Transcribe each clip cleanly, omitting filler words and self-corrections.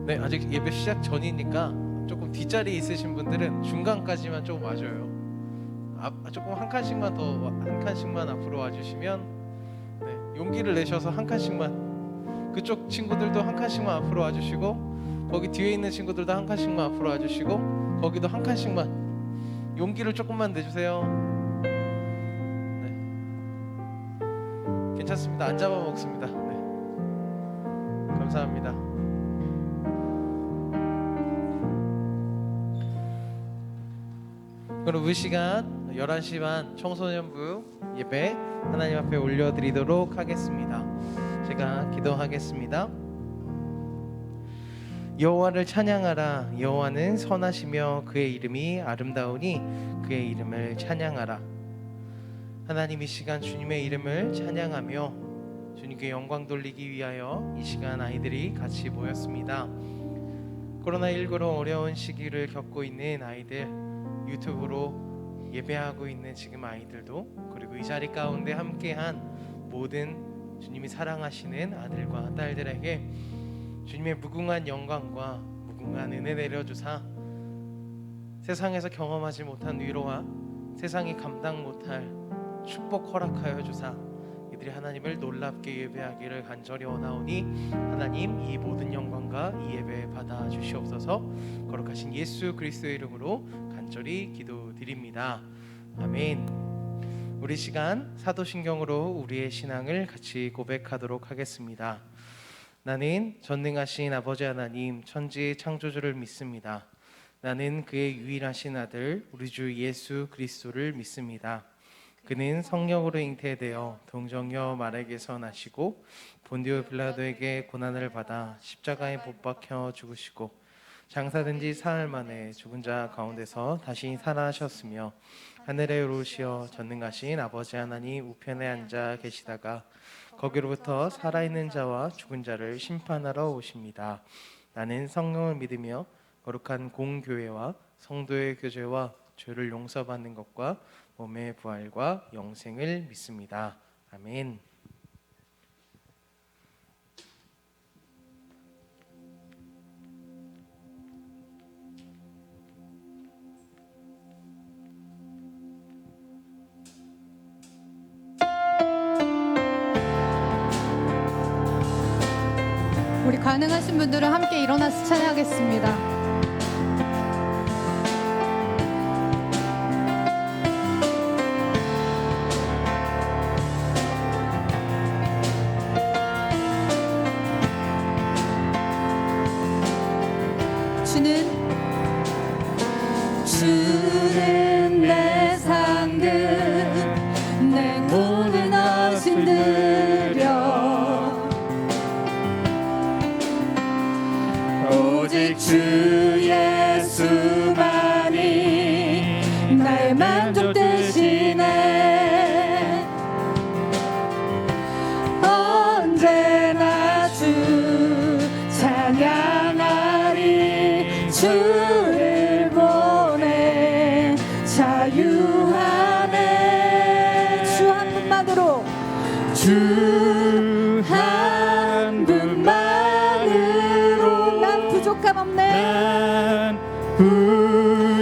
네, 아직 예배 시작 전이니까 조금 뒷자리에 있으신 분들은 중간까지만 조금 와줘요. 조금 한 칸씩만 앞으로 와주시면, 네, 용기를 내셔서 한 칸씩만, 그쪽 친구들도 한 칸씩만 앞으로 와주시고, 거기 뒤에 있는 친구들도 한 칸씩만 앞으로 와주시고, 거기도 한 칸씩만 용기를 조금만 내주세요. 네, 괜찮습니다. 안 잡아먹습니다. 네, 감사합니다. 그럼 이 시간 11시 반 청소년부 예배 하나님 앞에 올려드리도록 하겠습니다. 제가 기도하겠습니다. 여호와를 찬양하라. 여호와는 선하시며 그의 이름이 아름다우니 그의 이름을 찬양하라. 하나님, 이 시간 주님의 이름을 찬양하며 주님께 영광 돌리기 위하여 이 시간 아이들이 같이 모였습니다. 코로나19로 어려운 시기를 겪고 있는 아이들, 유튜브로 예배하고 있는 지금 아이들도, 그리고 이 자리 가운데 함께한 모든 주님이 사랑하시는 아들과 딸들에게 주님의 무궁한 영광과 무궁한 은혜 내려주사 세상에서 경험하지 못한 위로와 세상이 감당 못할 축복 허락하여 주사 이들이 하나님을 놀랍게 예배하기를 간절히 원하오니 하나님, 이 모든 영광과 이 예배 받아 주시옵소서. 거룩하신 예수 그리스도의 이름으로 간절히 기도드립니다. 아멘. 우리 시간 사도신경으로 우리의 신앙을 같이 고백하도록 하겠습니다. 나는 전능하신 아버지 하나님, 천지의 창조주를 믿습니다. 나는 그의 유일하신 아들 우리 주 예수 그리스도를 믿습니다. 그는 성령으로 잉태되어 동정녀 마리아에게서 나시고 본디오 빌라도에게 고난을 받아 십자가에 못 박혀 죽으시고 장사된 지 사흘 만에 죽은 자 가운데서 다시 살아나셨으며 하늘에 오르시어 전능하신 아버지 하나님 우편에 앉아 계시다가 거기로부터 살아있는 자와 죽은 자를 심판하러 오십니다. 나는 성령을 믿으며 거룩한 공교회와 성도의 교제와 죄를 용서받는 것과 몸의 부활과 영생을 믿습니다. 아멘. 우리 가능하신 분들은 함께 일어나서 찬양하겠습니다. 주는 내 상급 내 모든 것을 드려 오직 주 예수만이 나의 만족 되시네. 언제나 주 찬양하리. 주를 보내 자유하네. 주 한 분만으로, 주 한 분만으로 난 부족함 없네. 난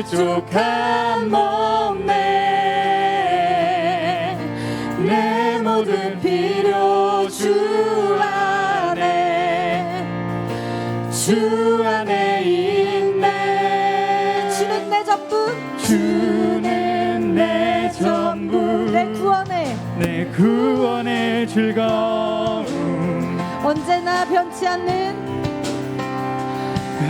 부족함 없네. 내 모든 필요 주 안에 있네. 주는 내 전부, 주는 내 전부, 내 구원의 즐거움. 언제나 변치 않는,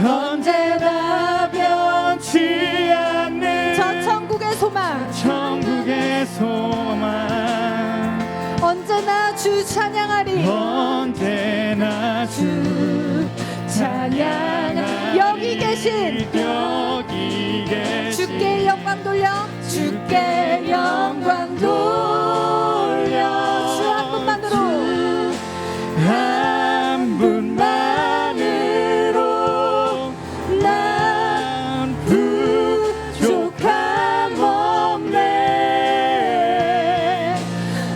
언제나 변치 않는 저 천국의 소망. 천국의 소망. 언제나 주 찬양하리. 언제나 주 찬양하리. 여기 계신 주께 영광 돌려, 주께 영광 돌려. 주 한 분만으로, 한 분만으로 난 부족함 없네.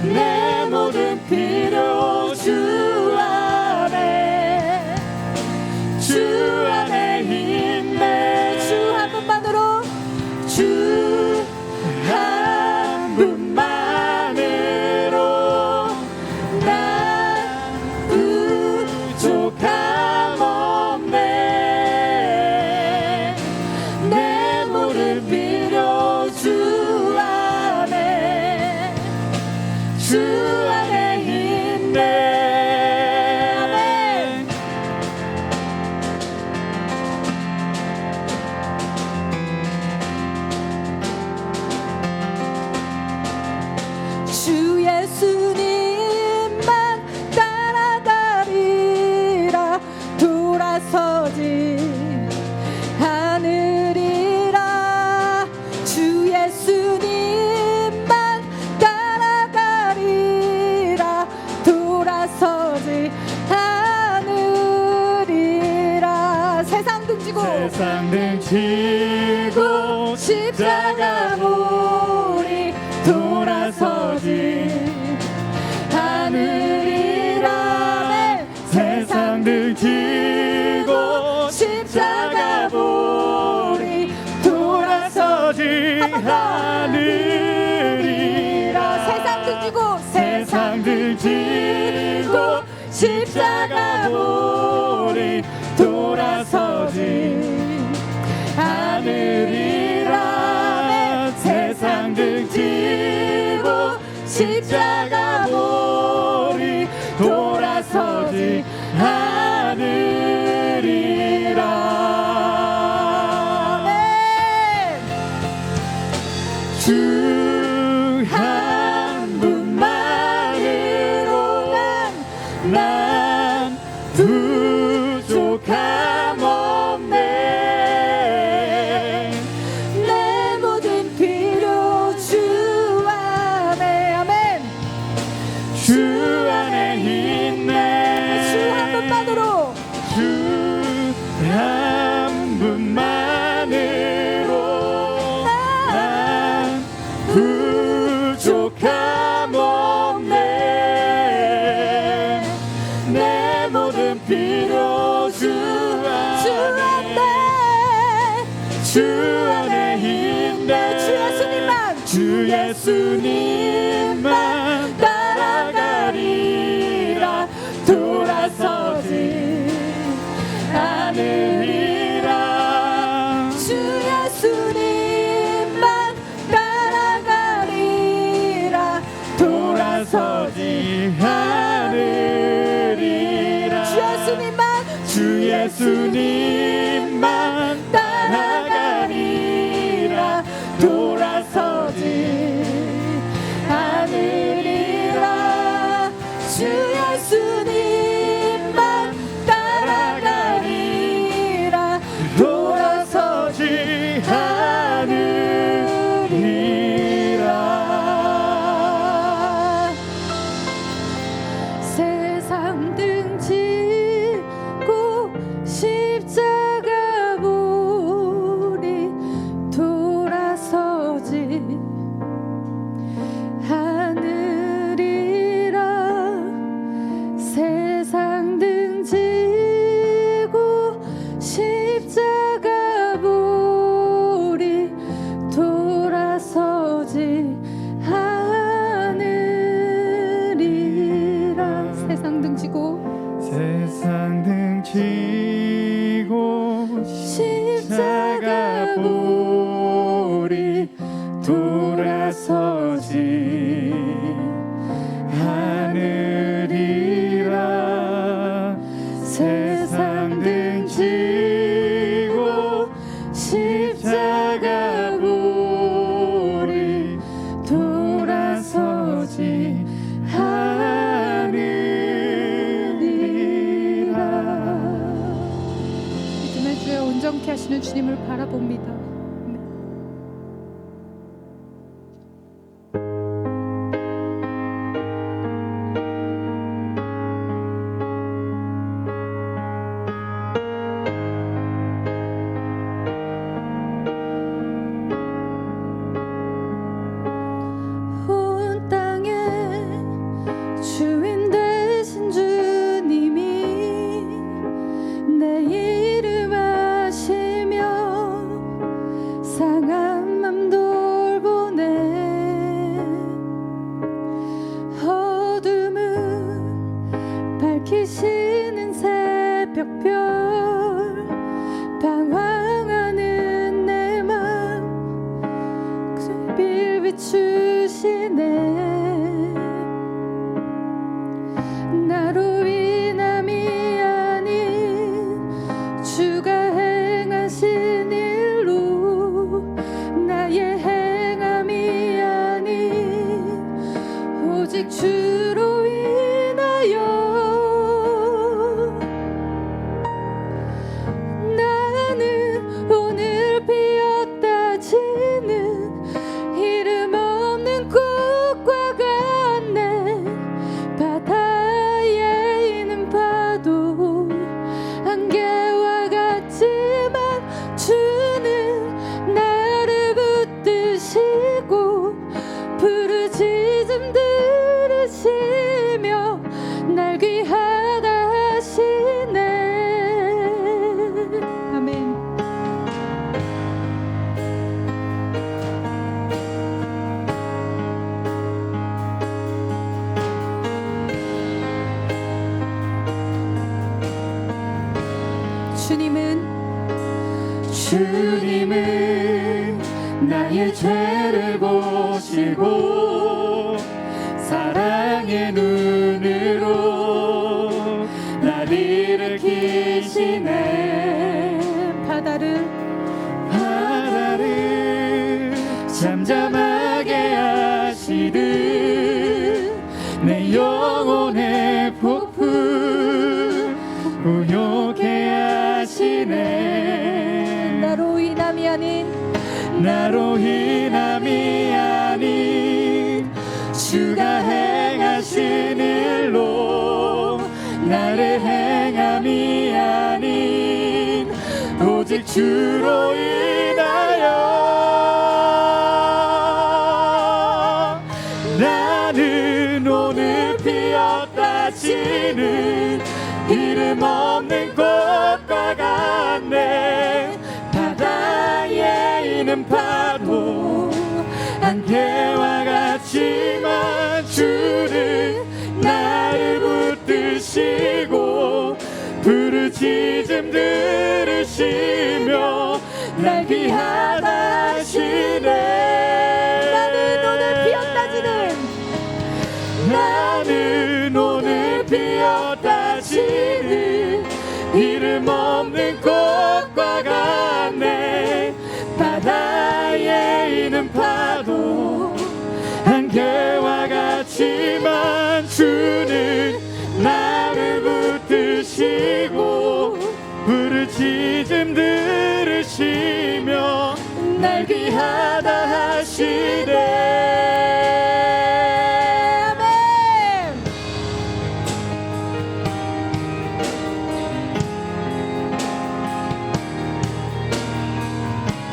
내 모든 필요 주 안에 들고 십자가 보리 돌아서지 하늘이라네 세상 등지고 십자가 보리 돌아서지 하늘이라 세상 등지고 세상 등지고 십자가 보리 돌아서지 하늘이라 세상 등지고 십자가 보리 돌아서지 하늘이라 주 한 분만으로 난 부족함 없네 내 모든 필요 주 안에 아멘 주 안에 있네 주 한 분만으로 주 한 분만으로 난 부족함 없네 내 모든 필요 주 안에 주 안에 있네 주 예수님만 따라가리라 돌아서지 않으리라 주 예수님만 따라가리라 돌아서지 않으리라 주 예수님만 따라가리라 돌아서지 않으리라 주 예수님만 따라가리라 돌아서지 않으리라 세상 등지고 십자가 보리 돌아서지 하늘이라 세상 등지고 십자가 보리 돌아서지 하늘이라 세상 등지고 세상 등지고 십자가 보리 돌아서지 하늘이라 세상 등지고 십자가 보리 돌아서지 믿음의 주에 온전케 하시는 주님을 바라봅니다. 온 땅에 주인 되신 주님이 내 이름 아시며 상한 맘 돌보네 어둠을 밝히시는 새벽별 방황하는 내 맘 빛 비추시네 나로 인함이 아닌 주가 행하신 일로 나의 행함이 아닌 오직 주로 인하여 나는 오늘 피었다 지는 이름 없는 꽃 나의 죄를 보시고 사랑의 눈으로 날 일으키시네. 바다를 잠잠하게 하시듯 내 영혼의 폭풍 부욕해 하시네. 나로 인함이 아닌 주가 행하신 일로 나를 행함이 아닌 오직 주로 인하여 나는 오늘 피었다 지는 이름 없는 꽃과 같네. 바다에 있는 파도 안개와 같지만 주는 나를 붙드시고 부르짖음 들으시며 날 귀하다 하시네. 나는 오늘 피었다 지는 이름 없는 꽃과 같네. 바다에 있는 파도 안개와 같지만 주는 나를 붙드시고 부르짖음 들으시며 날 귀하다 하시네.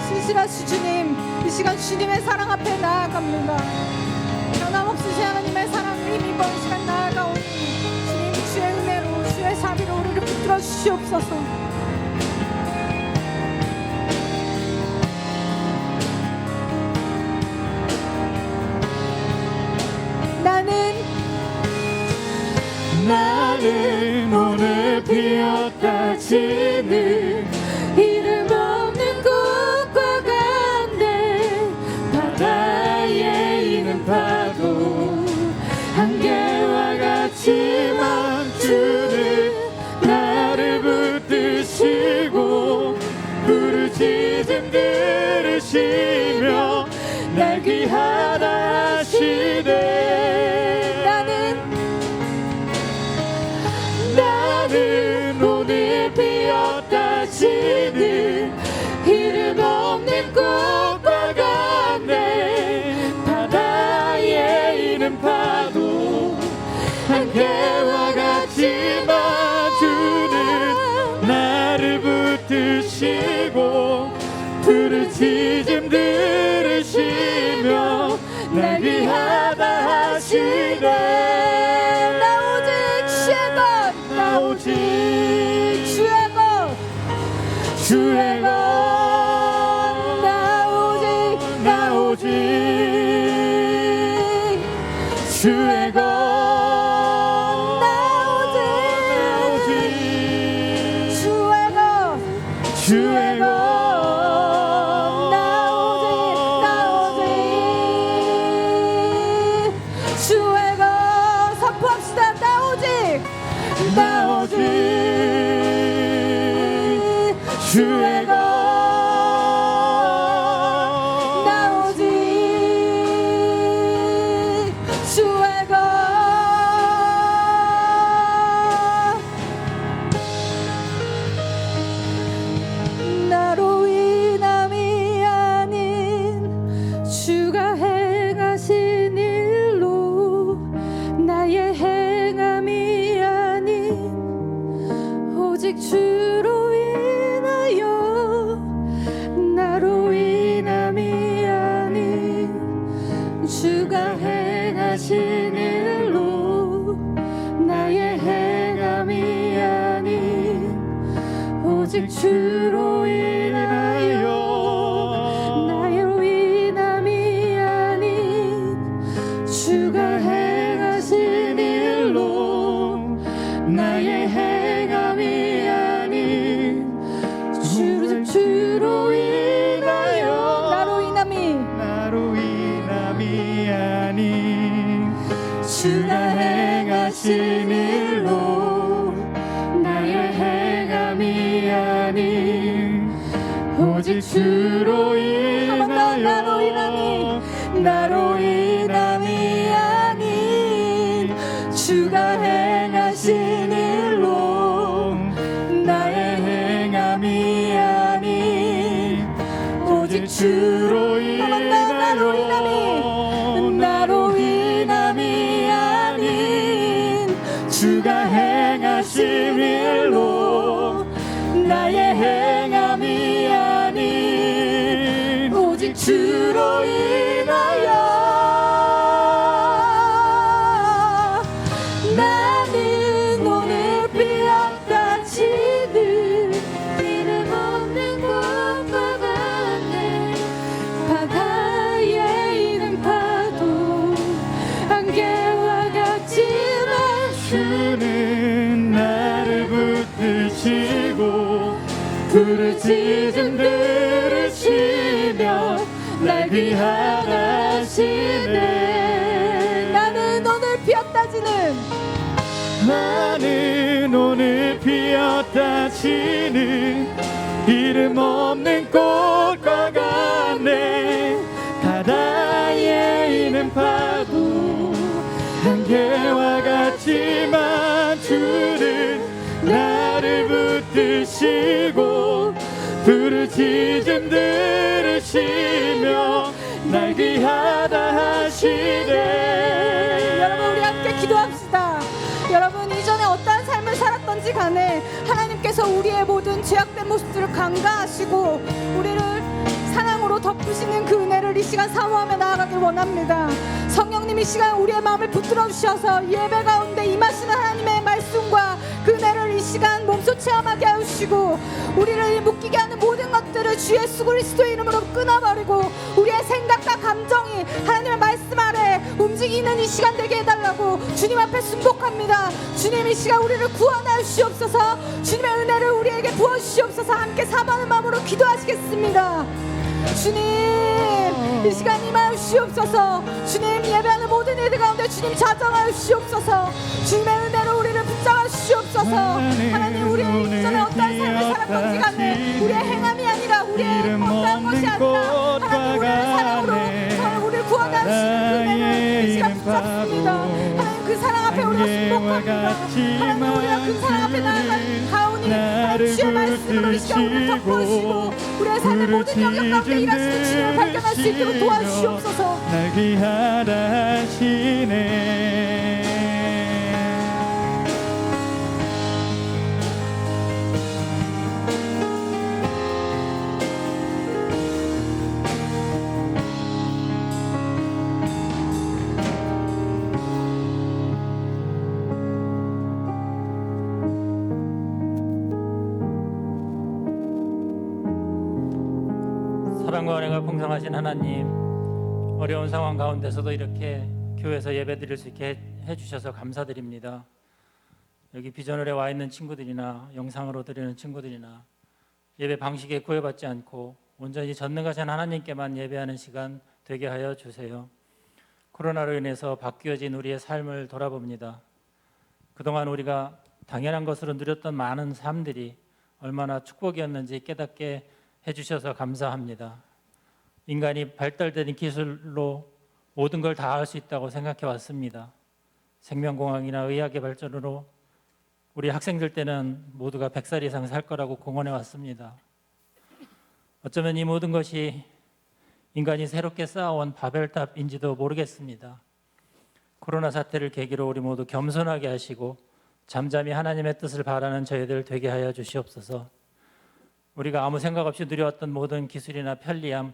신실하신 주님, 이 시간 주님의 사랑 앞에 나아갑니다. 변함없으신 하나님의 사랑을 힘입어 이 시간 나아가오니 주님 주의 은혜로 주의 자비로 우리를 붙들어 주시옵소서. 나는 오늘 피었다 지는 이름 없는 꽃과 같네. 바다에 있는 파도 안개와 같지만 주는 나를 붙드시고 부르짖음 들으시며 날 귀하다 하시네. 나는 오늘 피었다 지는 이름 없는 꽃과 같네. 바다에 있는 파도 안개와 같지만 주는 나를 붙드시고 부르짖음 들으시며 날 귀하다 하시네. 주의 것 나 오직 주의 것 나 오직 주의 것 나 오직 주의 것 선포합시다. 나 오직 주의 것 나 오직 주의 것 나로 인함이 아닌 주가 행하신 일로 나의 행함이 아닌 오직 주로 나로 인함이 아닌 주가 행하신 일로 나의 행함이 아닌 오직 주로 인하여 나로 인함이 아닌 주가 행하신 일로 나의 행함이 아닌 주로 인하여 나로 인함이 나로 인함이 아닌 주가 행하신 일로 나의 행함이 아닌 오직 주로 인하여 나로 인함이 아닌 주가 행하신 일로 나의 행함이 아닌 오직 주로 인하여 나는 오늘 피었다 치는 이름 없는 꽃과 같네 바다에 있는 파도 안개와 같지만 주는 나를 붙드시고 부르짖음 들으시며 날 귀하다 하시네 나는 오늘 피었다지는 나는 오늘 피었다 치는 이름 없는 꽃과 같네 바다에 있는 파도 한계와 같지만 주는 나를 붙드시고 부르짖음 들으시며 날 귀하다 하시네 여러분 우리 함께 기도합시다. 여러분 이전에 어떠한 삶을 살았던지 간에 하나님께서 우리의 모든 죄악된 모습들을 간과하시고 우리를 사랑으로 덮으시는 그 은혜를 이 시간 사모하며 나아가길 원합니다. 성령님 이 시간 우리의 마음을 붙들어 주셔서 예배 가운데 임하시는 하나님의 말씀과 그 은혜를 이 시간 몸소 체험하게 하시고 우리를 묶이게 하는 모든 것들을 주 예수 그리스도의 이름으로 끊어버리고 우리의 생각과 감정이 하나님의 말씀 아래 움직이는 이 시간 되게 해달라고 주님 앞에 순복합니다. 주님 이 시간 우리를 구원하여 주시옵소서. 주님의 은혜를 우리에게 부어주시옵소서. 함께 사모하는 마음으로 기도하시겠습니다. 주님 이 시간 임하여 주시옵소서. 주님 예배하는 모든 이들 가운데 주님 자정하여 주시옵소서. 주님의 은혜로 우리를 붙잡아 주시옵소서. 하나님 우리의 이전에 어떠한 삶을 살았던지 간에 우리의 행함이 아니라 우리의 어떠한 것이 아니라 하나님 우리를 사랑으로 우리를 구원하여 주시는 그 은혜를 이 시간 붙잡습니다. 하나님 그 사랑 앞에 우리가 순복합니다. 하나님 우리가 그 사랑 앞에 나아가오니 하나님 주의 말씀으로 이 시간 우리를 덮어주시고 우리의 삶의 모든 영역 가운데 일하시는 주님을 발견할 수 있도록 도와주시옵소서. 날 귀하다 하시네 사랑과 은혜가 풍성하신 하나님, 어려운 상황 가운데서도 이렇게 교회에서 예배드릴 수 있게 해주셔서 감사드립니다. 여기 비전을에 와 있는 친구들이나 영상으로 드리는 친구들이나 예배 방식에 구애받지 않고 온전히 전능하신 하나님께만 예배하는 시간 되게 하여 주세요. 코로나로 인해서 바뀌어진 우리의 삶을 돌아봅니다. 그동안 우리가 당연한 것으로 누렸던 많은 삶들이 얼마나 축복이었는지 깨닫게 해주셔서 감사합니다. 인간이 발달된 기술로 모든 걸 다 할 수 있다고 생각해 왔습니다. 생명공학이나 의학의 발전으로 우리 학생들 때는 모두가 100살 이상 살 거라고 공언해 왔습니다. 어쩌면 이 모든 것이 인간이 새롭게 쌓아온 바벨탑인지도 모르겠습니다. 코로나 사태를 계기로 우리 모두 겸손하게 하시고 잠잠히 하나님의 뜻을 바라는 저희들 되게 하여 주시옵소서. 우리가 아무 생각 없이 누려왔던 모든 기술이나 편리함,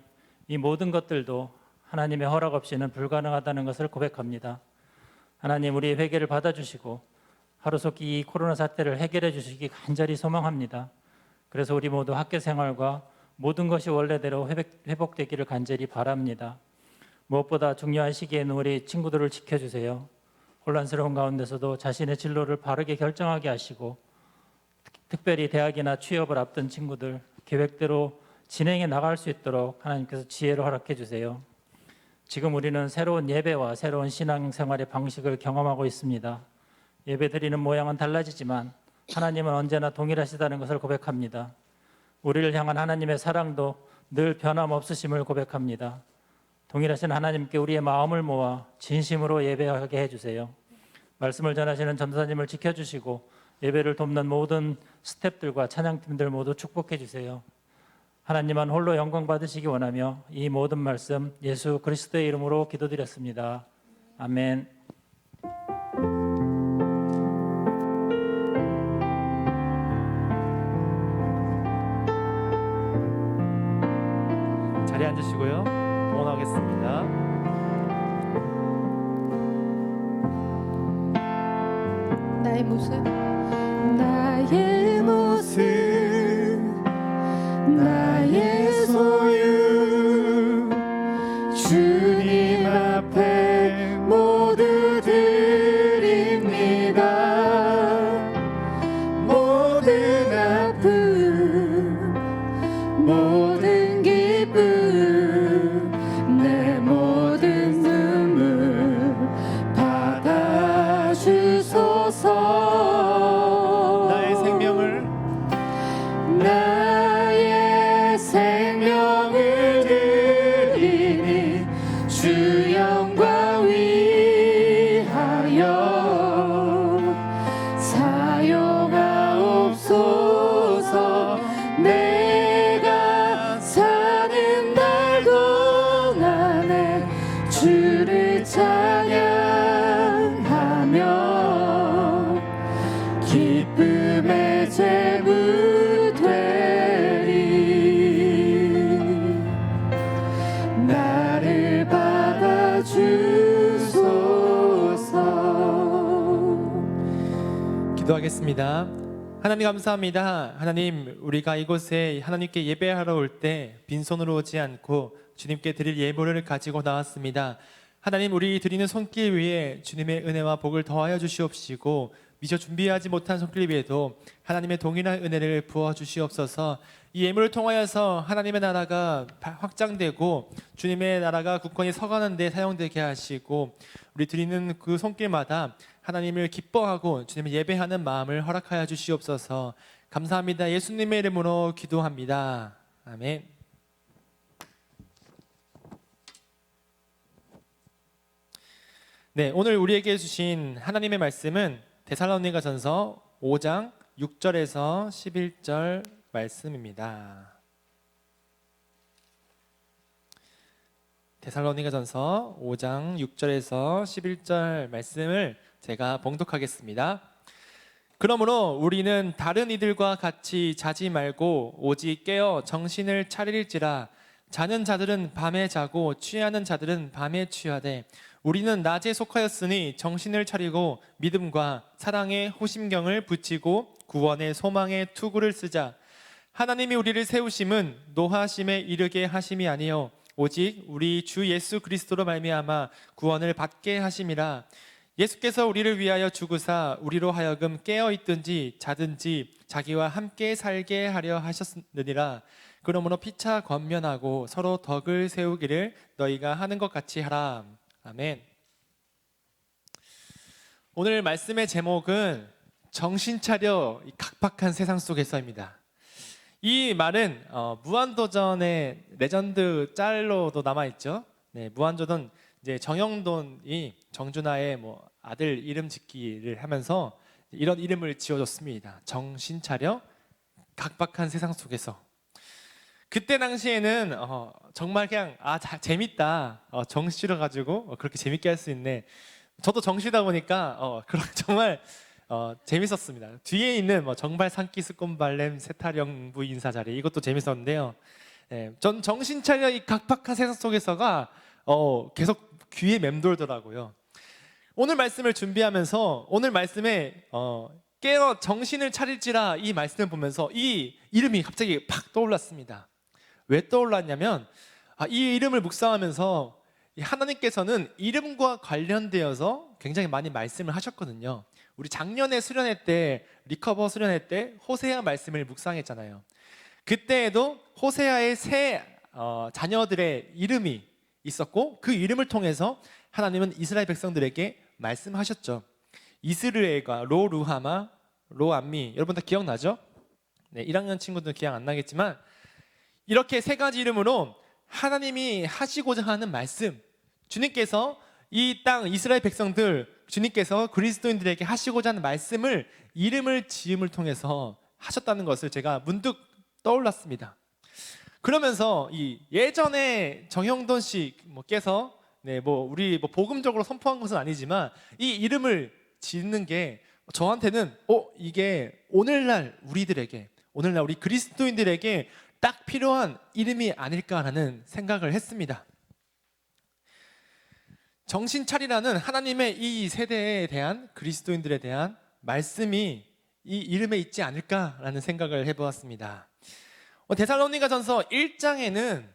이 모든 것들도 하나님의 허락 없이는 불가능하다는 것을 고백합니다. 하나님, 우리의 회개를 받아주시고 하루속히 이 코로나 사태를 해결해 주시기 간절히 소망합니다. 그래서 우리 모두 학교 생활과 모든 것이 원래대로 회복되기를 간절히 바랍니다. 무엇보다 중요한 시기에는 우리 친구들을 지켜주세요. 혼란스러운 가운데서도 자신의 진로를 바르게 결정하게 하시고 특별히 대학이나 취업을 앞둔 친구들 계획대로 진행해 나갈 수 있도록 하나님께서 지혜를 허락해 주세요. 지금 우리는 새로운 예배와 새로운 신앙생활의 방식을 경험하고 있습니다. 예배드리는 모양은 달라지지만 하나님은 언제나 동일하시다는 것을 고백합니다. 우리를 향한 하나님의 사랑도 늘 변함없으심을 고백합니다. 동일하신 하나님께 우리의 마음을 모아 진심으로 예배하게 해주세요. 말씀을 전하시는 전도사님을 지켜주시고 예배를 돕는 모든 스태프들과 찬양팀들 모두 축복해 주세요. 하나님만 홀로 영광 받으시기 원하며 이 모든 말씀 예수 그리스도의 이름으로 기도드렸습니다. 아멘. 자리에 앉으시고요. 봉헌하겠습니다. 나의 모습 나의 소유 주님 앞에 모두 드립니다. 모든 아픔 모든 기쁨 내 모든 눈물 받아주소서. 나의 생명을 드리니 주 영광 위하여 사용하옵소서. 내가 사는 날 동안에 주를 찬양하며 기쁨의 제물 되리. 나를 받아주소서. 기도하겠습니다. 하나님 감사합니다. 하나님, 우리가 이곳에 하나님께 예배하러 올 때 빈손으로 오지 않고 주님께 드릴 예물을 가지고 나왔습니다. 하나님, 우리 드리는 손길 위에 주님의 은혜와 복을 더하여 주시옵시고 미처 준비하지 못한 손길 위에도 하나님의 동일한 은혜를 부어 주시옵소서. 이 예물을 통하여서 하나님의 나라가 확장되고 주님의 나라가 굳건히 서가는 데 사용되게 하시고 우리 드리는 그 손길마다 하나님을 기뻐하고 주님을 예배하는 마음을 허락하여 주시옵소서. 감사합니다. 예수님의 이름으로 기도합니다. 아멘. 네, 오늘 우리에게 주신 하나님의 말씀은 데살로니가전서 5장 6절에서 11절 말씀입니다. 데살로니가전서 5장 6절에서 11절 말씀을 제가 봉독하겠습니다. 그러므로 우리는 다른 이들과 같이 자지 말고 오직 깨어 정신을 차릴지라. 자는 자들은 밤에 자고 취하는 자들은 밤에 취하되 우리는 낮에 속하였으니 정신을 차리고 믿음과 사랑의 호심경을 붙이고 구원의 소망의 투구를 쓰자. 하나님이 우리를 세우심은 노하심에 이르게 하심이 아니요 오직 우리 주 예수 그리스도로 말미암아 구원을 받게 하심이라. 예수께서 우리를 위하여 죽으사 우리로 하여금 깨어 있든지 자든지 자기와 함께 살게 하려 하셨느니라. 그러므로 피차 권면하고 서로 덕을 세우기를 너희가 하는 것 같이 하라. 아멘. 오늘 말씀의 제목은 정신 차려 이 각박한 세상 속에서입니다. 이 말은 무한도전의 레전드 짤로도 남아 있죠. 네, 무한도전 이제 정영돈이 정준하의 아들 이름 짓기를 하면서 이런 이름을 지어줬습니다. 정신 차려 각박한 세상 속에서. 그때 당시에는 정말 그냥 재밌다, 정시로 가지고 그렇게 재밌게 할 수 있네. 저도 정시다 보니까 정말 재밌었습니다. 뒤에 있는 정발 산기스콘 발렘 세타령부 인사자리 이것도 재밌었는데요. 전 정신 차려 이 각박한 세상 속에서가 계속 귀에 맴돌더라고요. 오늘 말씀을 준비하면서 오늘 말씀에 깨어 정신을 차릴지라 이 말씀을 보면서 이 이름이 갑자기 팍 떠올랐습니다. 왜 떠올랐냐면 이 이름을 묵상하면서 하나님께서는 이름과 관련되어서 굉장히 많이 말씀을 하셨거든요. 우리 작년에 수련회 때 리커버 수련회 때 호세아 말씀을 묵상했잖아요. 그때에도 호세아의 세 자녀들의 이름이 있었고 그 이름을 통해서 하나님은 이스라엘 백성들에게 말씀하셨죠. 이스르엘과 로루하마, 로암미, 여러분 다 기억나죠? 네, 1학년 친구들은 기억 안 나겠지만 이렇게 세 가지 이름으로 하나님이 하시고자 하는 말씀, 주님께서 이 땅 이스라엘 백성들, 주님께서 그리스도인들에게 하시고자 하는 말씀을 이름을 지음을 통해서 하셨다는 것을 제가 문득 떠올랐습니다. 그러면서 이 예전에 정형돈 씨께서 우리 복음적으로 선포한 것은 아니지만 이 이름을 짓는 게 저한테는 이게 오늘날 우리들에게, 오늘날 우리 그리스도인들에게 딱 필요한 이름이 아닐까라는 생각을 했습니다. 정신 차리라는 하나님의 이 세대에 대한, 그리스도인들에 대한 말씀이 이 이름에 있지 않을까라는 생각을 해보았습니다. 데살로니가전서 1장에는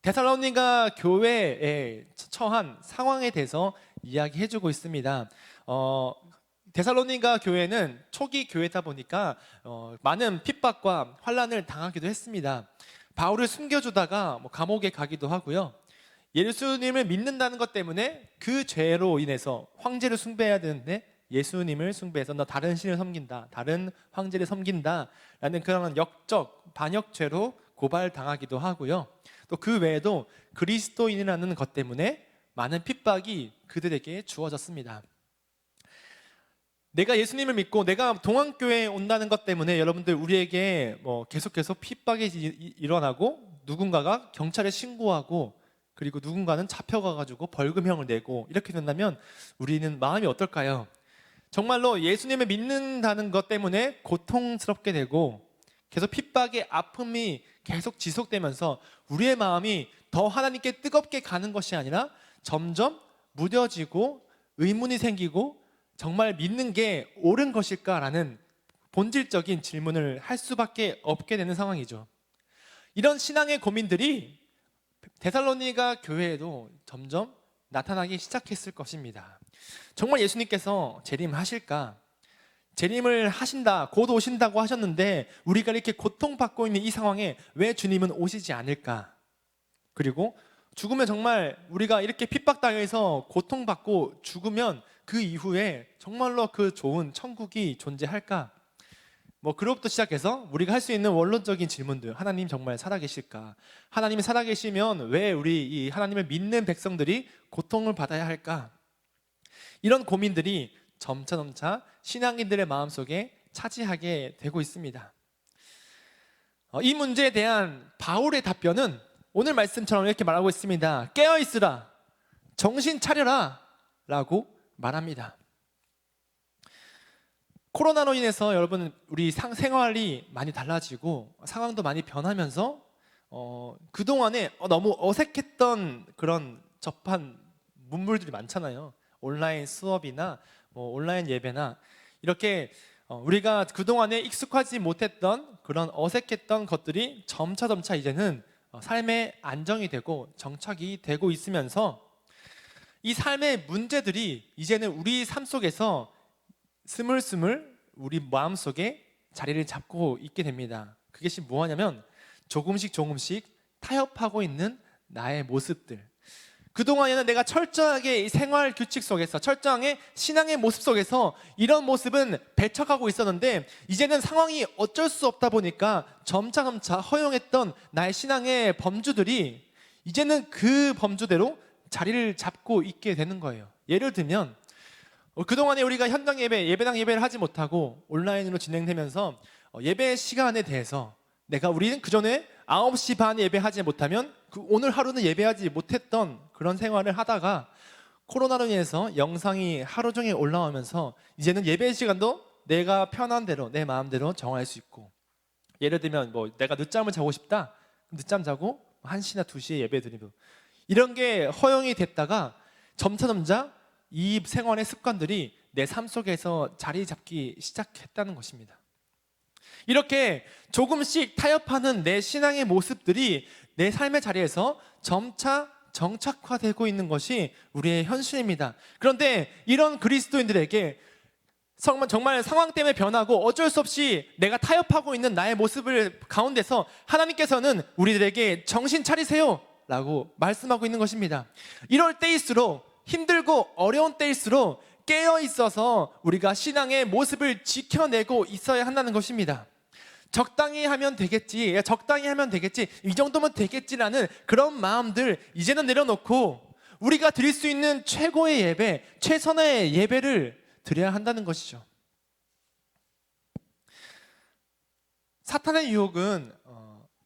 데살로니가 교회에 처한 상황에 대해서 이야기해주고 있습니다. 데살로니가 교회는 초기 교회다 보니까 많은 핍박과 환난을 당하기도 했습니다. 바울을 숨겨주다가 감옥에 가기도 하고요. 예수님을 믿는다는 것 때문에 그 죄로 인해서 황제를 숭배해야 되는데 예수님을 숭배해서 너 다른 신을 섬긴다, 다른 황제를 섬긴다 라는 그런 역적, 반역죄로 고발당하기도 하고요. 또 그 외에도 그리스도인이라는 것 때문에 많은 핍박이 그들에게 주어졌습니다. 내가 예수님을 믿고 내가 동안교회에 온다는 것 때문에 여러분들 우리에게 계속 핍박이 일어나고 누군가가 경찰에 신고하고 그리고 누군가는 잡혀가가지고 벌금형을 내고 이렇게 된다면 우리는 마음이 어떨까요? 정말로 예수님을 믿는다는 것 때문에 고통스럽게 되고 계속 핍박의 아픔이 계속 지속되면서 우리의 마음이 더 하나님께 뜨겁게 가는 것이 아니라 점점 무뎌지고 의문이 생기고 정말 믿는 게 옳은 것일까라는 본질적인 질문을 할 수밖에 없게 되는 상황이죠. 이런 신앙의 고민들이 데살로니가 교회에도 점점 나타나기 시작했을 것입니다. 정말 예수님께서 재림하실까? 재림을 하신다, 곧 오신다고 하셨는데 우리가 이렇게 고통받고 있는 이 상황에 왜 주님은 오시지 않을까? 그리고 죽으면 정말 우리가 이렇게 핍박당해서 고통받고 죽으면 그 이후에 정말로 그 좋은 천국이 존재할까? 그로부터 시작해서 우리가 할 수 있는 원론적인 질문들, 하나님 정말 살아계실까? 하나님이 살아계시면 왜 우리 이 하나님을 믿는 백성들이 고통을 받아야 할까? 이런 고민들이 점차 신앙인들의 마음속에 차지하게 되고 있습니다. 이 문제에 대한 바울의 답변은 오늘 말씀처럼 이렇게 말하고 있습니다. 깨어있으라, 정신 차려라 라고 말합니다. 코로나로 인해서 여러분 우리 생활이 많이 달라지고 상황도 많이 변하면서 그동안에 너무 어색했던 그런 접한 문물들이 많잖아요. 온라인 수업이나 온라인 예배나 이렇게 우리가 그동안에 익숙하지 못했던 그런 어색했던 것들이 점차 이제는 삶의 안정이 되고 정착이 되고 있으면서 이 삶의 문제들이 이제는 우리 삶 속에서 스물스물 우리 마음속에 자리를 잡고 있게 됩니다. 그것이 뭐냐면 조금씩 타협하고 있는 나의 모습들. 그동안에는 내가 철저하게 이 생활 규칙 속에서 철저하게 신앙의 모습 속에서 이런 모습은 배척하고 있었는데 이제는 상황이 어쩔 수 없다 보니까 점차 허용했던 나의 신앙의 범주들이 이제는 그 범주대로 자리를 잡고 있게 되는 거예요. 예를 들면 그동안에 우리가 현장 예배, 예배당 예배를 하지 못하고 온라인으로 진행되면서 예배 시간에 대해서 우리는 그전에 9시 반에 예배하지 못하면 오늘 하루는 예배하지 못했던 그런 생활을 하다가 코로나로 인해서 영상이 하루 종일 올라오면서 이제는 예배 시간도 내가 편한 대로 내 마음대로 정할 수 있고, 예를 들면 내가 늦잠을 자고 싶다, 늦잠 자고 1시나 2시에 예배 드리고 이런 게 허용이 됐다가 점차 이 생활의 습관들이 내 삶 속에서 자리 잡기 시작했다는 것입니다. 이렇게 조금씩 타협하는 내 신앙의 모습들이 내 삶의 자리에서 점차 정착화되고 있는 것이 우리의 현실입니다. 그런데 이런 그리스도인들에게 정말 상황 때문에 변하고 어쩔 수 없이 내가 타협하고 있는 나의 모습을 가운데서 하나님께서는 우리들에게 정신 차리세요 라고 말씀하고 있는 것입니다. 이럴 때일수록, 힘들고 어려운 때일수록 깨어 있어서 우리가 신앙의 모습을 지켜내고 있어야 한다는 것입니다. 적당히 하면 되겠지, 적당히 하면 되겠지, 이 정도면 되겠지라는 그런 마음들 이제는 내려놓고 우리가 드릴 수 있는 최고의 예배, 최선의 예배를 드려야 한다는 것이죠. 사탄의 유혹은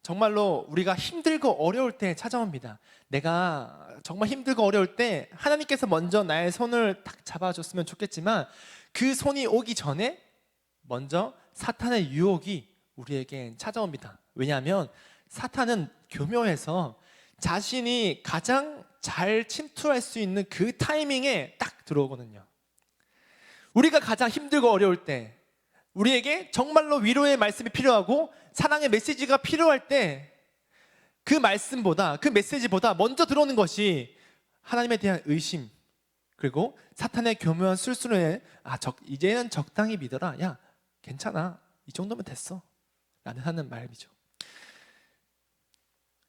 정말로 우리가 힘들고 어려울 때 찾아옵니다. 내가 정말 힘들고 어려울 때 하나님께서 먼저 나의 손을 딱 잡아줬으면 좋겠지만 그 손이 오기 전에 먼저 사탄의 유혹이 우리에게 찾아옵니다. 왜냐하면 사탄은 교묘해서 자신이 가장 잘 침투할 수 있는 그 타이밍에 딱 들어오거든요. 우리가 가장 힘들고 어려울 때, 우리에게 정말로 위로의 말씀이 필요하고 사랑의 메시지가 필요할 때 그 말씀보다, 그 메시지보다 먼저 들어오는 것이 하나님에 대한 의심, 그리고 사탄의 교묘한 술수를 이제는 적당히 믿어라, 야 괜찮아, 이 정도면 됐어 라는 하는 말이죠.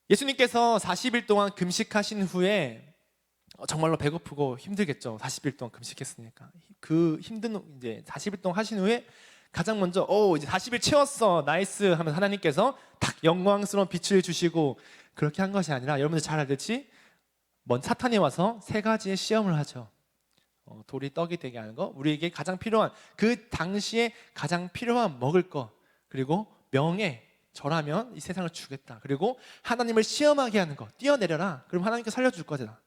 예수님께서 40일 동안 금식하신 후에 정말로 배고프고 힘들겠죠. 40일 동안 금식했으니까. 그 힘든 이제 40일 동안 하신 후에 가장 먼저 이제 40일 채웠어, 나이스 하면 하나님께서 딱 영광스러운 빛을 주시고, 그렇게 한 것이 아니라 여러분들 잘 알듯이 사탄이 와서 세 가지의 시험을 하죠. 돌이 떡이 되게 하는 거, 우리에게 가장 필요한, 그 당시에 가장 필요한 먹을 거, 그리고 명예, 저라면 이 세상을 주겠다, 그리고 하나님을 시험하게 하는 거, 뛰어내려라, 그럼 하나님께 살려줄 거잖아.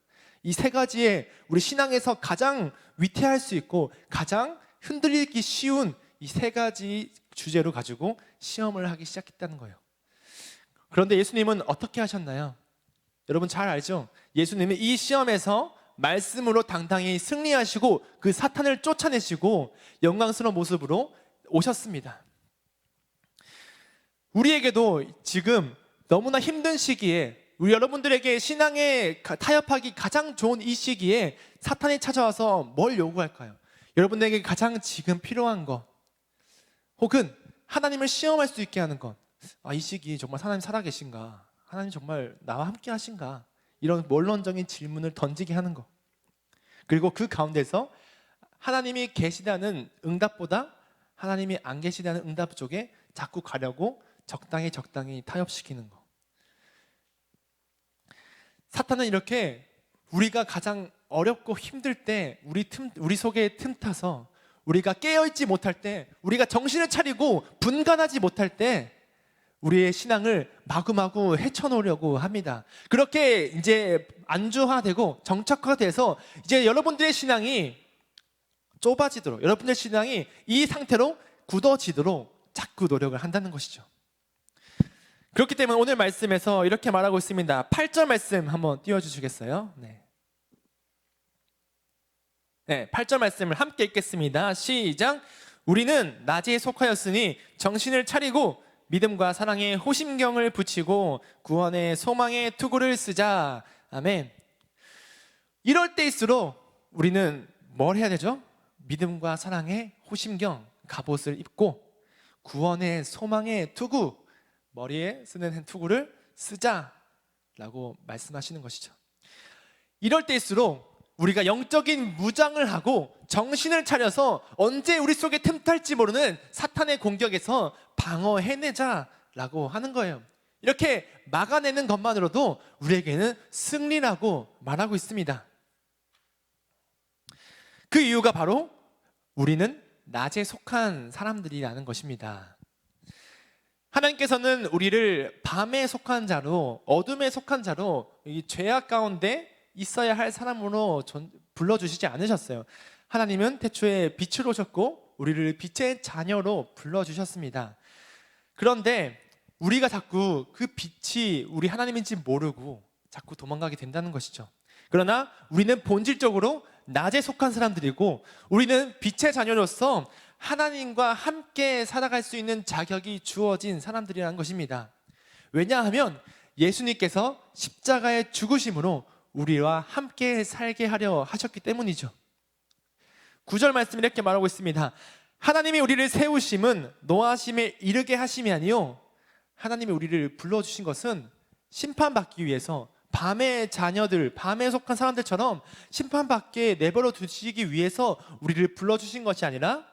이 세 가지의 우리 신앙에서 가장 위태할 수 있고 가장 흔들리기 쉬운 이 세 가지 주제로 가지고 시험을 하기 시작했다는 거예요. 그런데 예수님은 어떻게 하셨나요? 여러분 잘 알죠? 예수님은 이 시험에서 말씀으로 당당히 승리하시고 그 사탄을 쫓아내시고 영광스러운 모습으로 오셨습니다. 우리에게도 지금 너무나 힘든 시기에, 우리 여러분들에게 신앙에 타협하기 가장 좋은 이 시기에 사탄이 찾아와서 뭘 요구할까요? 여러분에게 가장 지금 필요한 것, 혹은 하나님을 시험할 수 있게 하는 것, 이 시기 정말 하나님 살아계신가? 하나님 정말 나와 함께 하신가? 이런 원론적인 질문을 던지게 하는 것, 그리고 그 가운데서 하나님이 계시다는 응답보다 하나님이 안 계시다는 응답 쪽에 자꾸 가려고 적당히 타협시키는 것. 사탄은 이렇게 우리가 가장 어렵고 힘들 때, 우리 속에 틈타서 우리가 깨어있지 못할 때, 우리가 정신을 차리고 분간하지 못할 때 우리의 신앙을 마구마구 헤쳐놓으려고 합니다. 그렇게 이제 안주화되고 정착화돼서 이제 여러분들의 신앙이 좁아지도록, 여러분들의 신앙이 이 상태로 굳어지도록 자꾸 노력을 한다는 것이죠. 그렇기 때문에 오늘 말씀에서 이렇게 말하고 있습니다. 8절 말씀 한번 띄워주시겠어요? 네, 8절 말씀을 함께 읽겠습니다. 시작. 우리는 낮에 속하였으니 정신을 차리고 믿음과 사랑의 호심경을 붙이고 구원의 소망의 투구를 쓰자. 아멘. 이럴 때일수록 우리는 뭘 해야 되죠? 믿음과 사랑의 호심경, 갑옷을 입고 구원의 소망의 투구, 머리에 쓰는 투구를 쓰자라고 말씀하시는 것이죠. 이럴 때일수록 우리가 영적인 무장을 하고 정신을 차려서 언제 우리 속에 틈탈지 모르는 사탄의 공격에서 방어해내자라고 하는 거예요. 이렇게 막아내는 것만으로도 우리에게는 승리라고 말하고 있습니다. 그 이유가 바로 우리는 낮에 속한 사람들이라는 것입니다. 하나님께서는 우리를 밤에 속한 자로, 어둠에 속한 자로, 이 죄악 가운데 있어야 할 사람으로 불러주시지 않으셨어요. 하나님은 태초에 빛을 오셨고 우리를 빛의 자녀로 불러주셨습니다. 그런데 우리가 자꾸 그 빛이 우리 하나님인지 모르고 자꾸 도망가게 된다는 것이죠. 그러나 우리는 본질적으로 낮에 속한 사람들이고 우리는 빛의 자녀로서 하나님과 함께 살아갈 수 있는 자격이 주어진 사람들이라는 것입니다. 왜냐하면 예수님께서 십자가의 죽으심으로 우리와 함께 살게 하려 하셨기 때문이죠. 9절 말씀 이렇게 말하고 있습니다. 하나님이 우리를 세우심은 노하심에 이르게 하심이 아니요, 하나님이 우리를 불러주신 것은 심판받기 위해서, 밤의 자녀들, 밤에 속한 사람들처럼 심판받게 내버려 두시기 위해서 우리를 불러주신 것이 아니라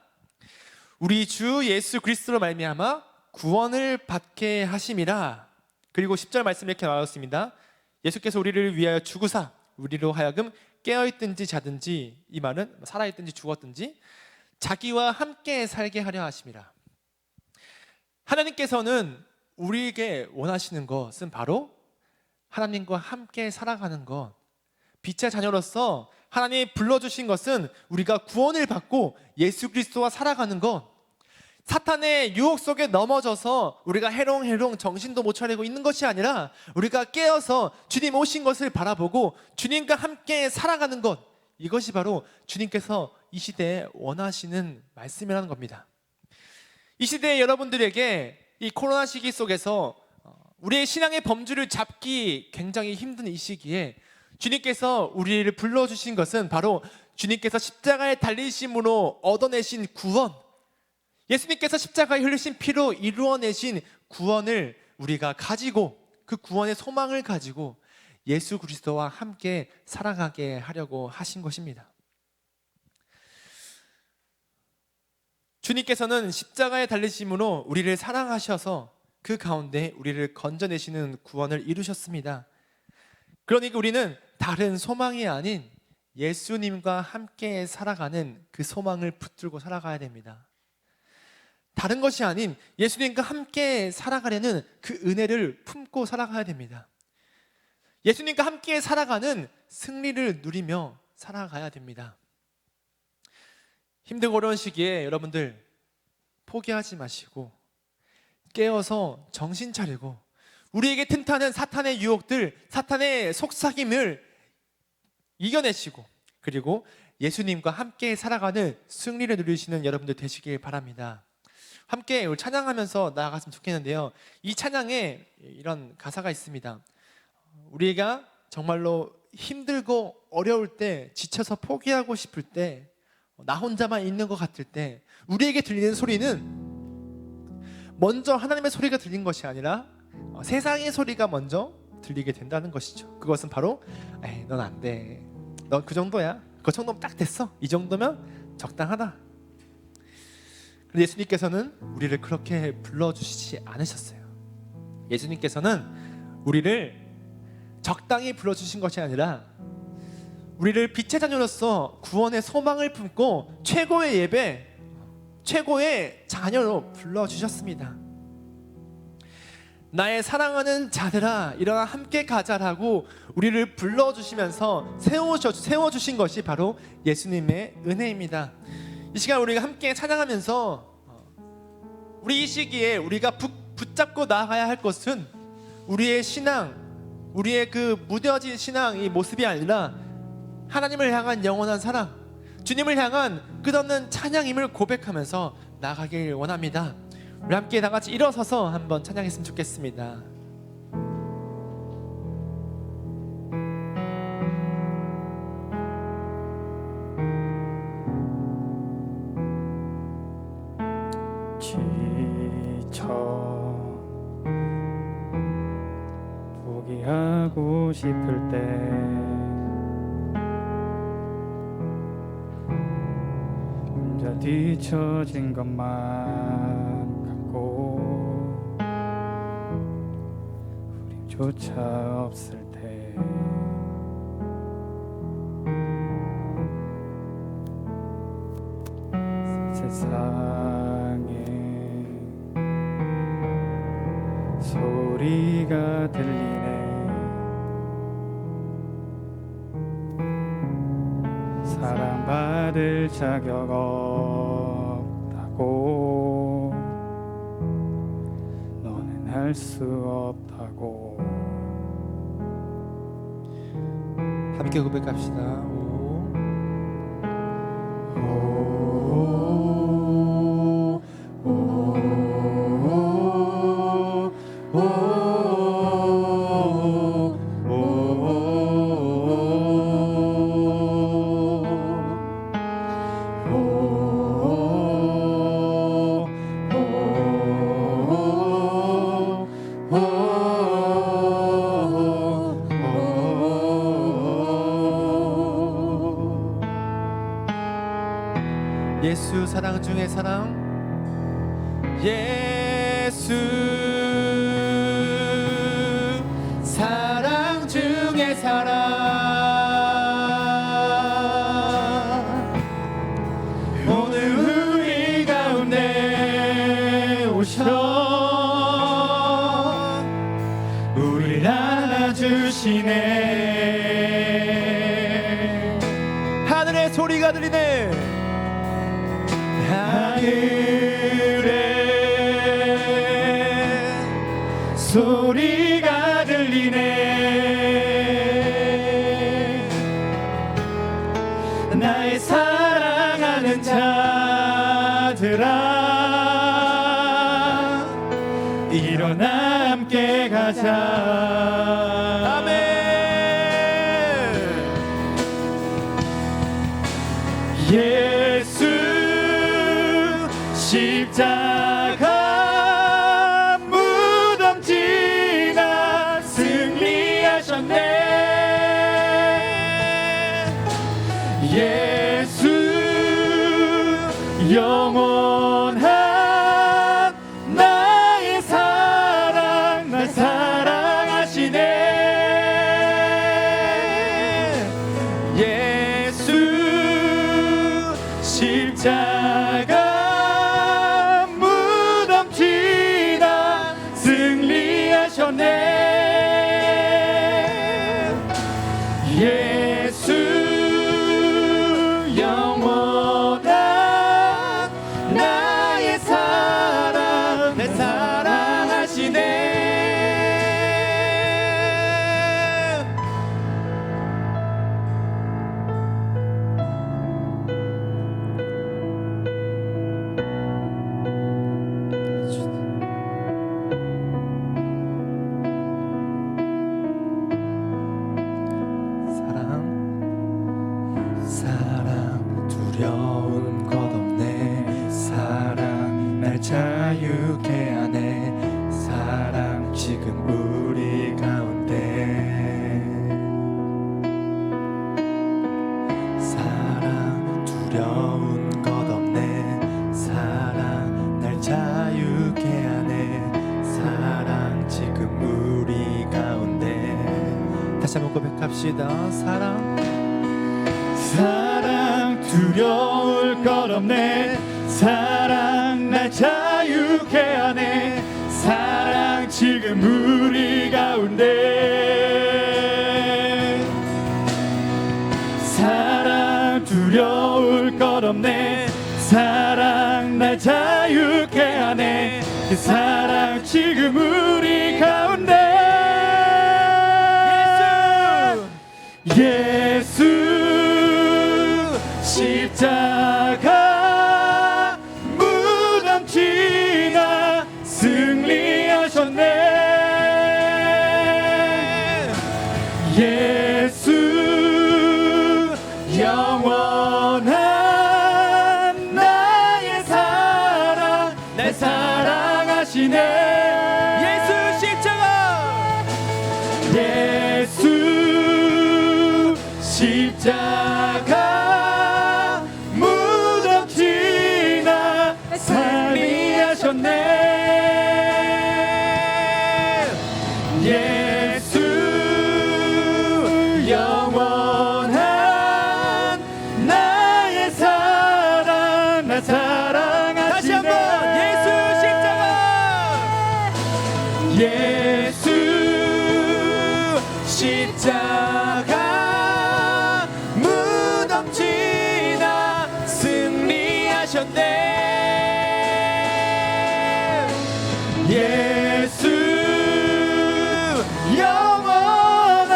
우리 주 예수 그리스도로 말미암아 구원을 받게 하심이라. 그리고 10절 말씀 이렇게 나왔습니다. 예수께서 우리를 위하여 죽으사 우리로 하여금 깨어있든지 자든지, 이 말은 살아있든지 죽었든지 자기와 함께 살게 하려 하심이라. 하나님께서는 우리에게 원하시는 것은 바로 하나님과 함께 살아가는 것, 빛의 자녀로서 하나님이 불러주신 것은 우리가 구원을 받고 예수 그리스도와 살아가는 것, 사탄의 유혹 속에 넘어져서 우리가 해롱해롱 정신도 못 차리고 있는 것이 아니라 우리가 깨어서 주님 오신 것을 바라보고 주님과 함께 살아가는 것, 이것이 바로 주님께서 이 시대에 원하시는 말씀이라는 겁니다. 이 시대에 여러분들에게 이 코로나 시기 속에서 우리의 신앙의 범주를 잡기 굉장히 힘든 이 시기에 주님께서 우리를 불러주신 것은 바로 주님께서 십자가에 달리심으로 얻어내신 구원, 예수님께서 십자가에 흘리신 피로 이루어내신 구원을 우리가 가지고, 그 구원의 소망을 가지고 예수 그리스도와 함께 살아가게 하려고 하신 것입니다. 주님께서는 십자가에 달리심으로 우리를 사랑하셔서 그 가운데 우리를 건져내시는 구원을 이루셨습니다. 그러니까 우리는 다른 소망이 아닌 예수님과 함께 살아가는 그 소망을 붙들고 살아가야 됩니다. 다른 것이 아닌 예수님과 함께 살아가려는 그 은혜를 품고 살아가야 됩니다. 예수님과 함께 살아가는 승리를 누리며 살아가야 됩니다. 힘들고 어려운 시기에 여러분들 포기하지 마시고 깨어서 정신 차리고 우리에게 틈타는 사탄의 유혹들, 사탄의 속삭임을 이겨내시고, 그리고 예수님과 함께 살아가는 승리를 누리시는 여러분들 되시길 바랍니다. 함께 찬양하면서 나아갔으면 좋겠는데요, 이 찬양에 이런 가사가 있습니다. 우리가 정말로 힘들고 어려울 때, 지쳐서 포기하고 싶을 때, 나 혼자만 있는 것 같을 때 우리에게 들리는 소리는 먼저 하나님의 소리가 들린 것이 아니라 세상의 소리가 먼저 들리게 된다는 것이죠. 그것은 바로 넌 안 돼, 넌 그 정도야, 그 정도면 딱 됐어, 이 정도면 적당하다. 그런데 예수님께서는 우리를 그렇게 불러주시지 않으셨어요. 예수님께서는 우리를 적당히 불러주신 것이 아니라 우리를 빛의 자녀로서 구원의 소망을 품고 최고의 예배, 최고의 자녀로 불러주셨습니다. 나의 사랑하는 자들아 일어나 함께 가자라고 우리를 불러주시면서 세워주신 것이 바로 예수님의 은혜입니다. 이 시간 우리가 함께 찬양하면서 우리 이 시기에 우리가 붙잡고 나아가야 할 것은 우리의 신앙, 우리의 그 무뎌진 신앙의 모습이 아니라 하나님을 향한 영원한 사랑, 주님을 향한 끝없는 찬양임을 고백하면서 나아가길 원합니다. 우리 함께 다 같이 일어서서 한번 찬양했으면 좋겠습니다. 지쳐 포기하고 싶을 때 혼자 뒤처진 것만 같고 우림조차 없을 때 세상에 소리가 들리네. 사랑받을 자격 없다고, 너는 할 수 없다고. 함께 고백합시다. 예수 사랑 중에 사랑, 예수 주시네. 하늘의 소리가 들리네. 하늘에 소리가 들리네. 나의 사랑하는 자들아, 일어나 함께 가자. 아멘. 예수 십자가 무덤 지나 승리하셨네. 예수 영원한 나의 사랑, 날 사랑하시네. 예수 십자가 무덤 지나 승리하셨네. 예수 영원한 나의 사랑, 날 사랑하시네. 사랑 두려운 것 없네. 사랑 날 자유케 하네. 사랑 지금 우리 가운데. 사랑 두려운 것 없네. 사랑 날 자유케 하네. 사랑 지금 우리 가운데. 다시 한번 고백합시다. 사랑 두려울 것 없네. 사랑 날 자유케 하네. 사랑 지금 우리 가운데. 사랑 두려울 것 없네. 사랑 날 자유케 하네. 그 사랑 지금 우리 가운데. 예수 십자가 무덤 지나 승리하셨네. 예수 영원한 나의 사랑, 날 사랑하시네. 예수 십자가, 예수 십자가 무덤 지나 승리하셨네. 예수 영원한 나의 사랑, 날 사랑하시네. 다시 한번 예수 십자가, 예수 십자가 무덤 지나 승리하셨네. 예수 영원한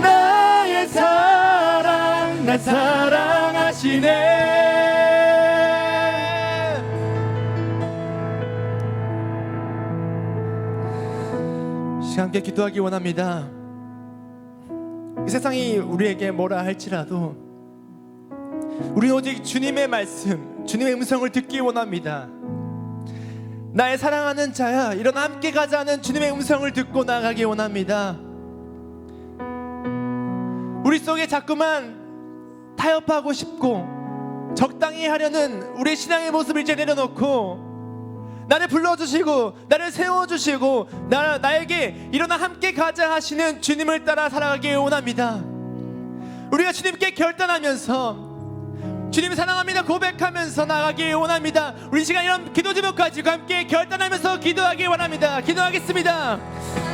나의 사랑, 날 사랑하시네. 함께 기도하기 원합니다. 이 세상이 우리에게 뭐라 할지라도 우리 오직 주님의 말씀, 주님의 음성을 듣기 원합니다. 나의 사랑하는 자야, 일어나 함께 가자는 주님의 음성을 듣고 나가기 원합니다. 우리 속에 자꾸만 타협하고 싶고 적당히 하려는 우리 신앙의 모습을 이제 내려놓고 나를 불러주시고 나를 세워주시고 나에게 일어나 함께 가자 하시는 주님을 따라 살아가기 원합니다. 우리가 주님께 결단하면서 주님 사랑합니다 고백하면서 나가길 원합니다. 우리 시간 이런 기도 제목 가지고 함께 결단하면서 기도하길 원합니다. 기도하겠습니다.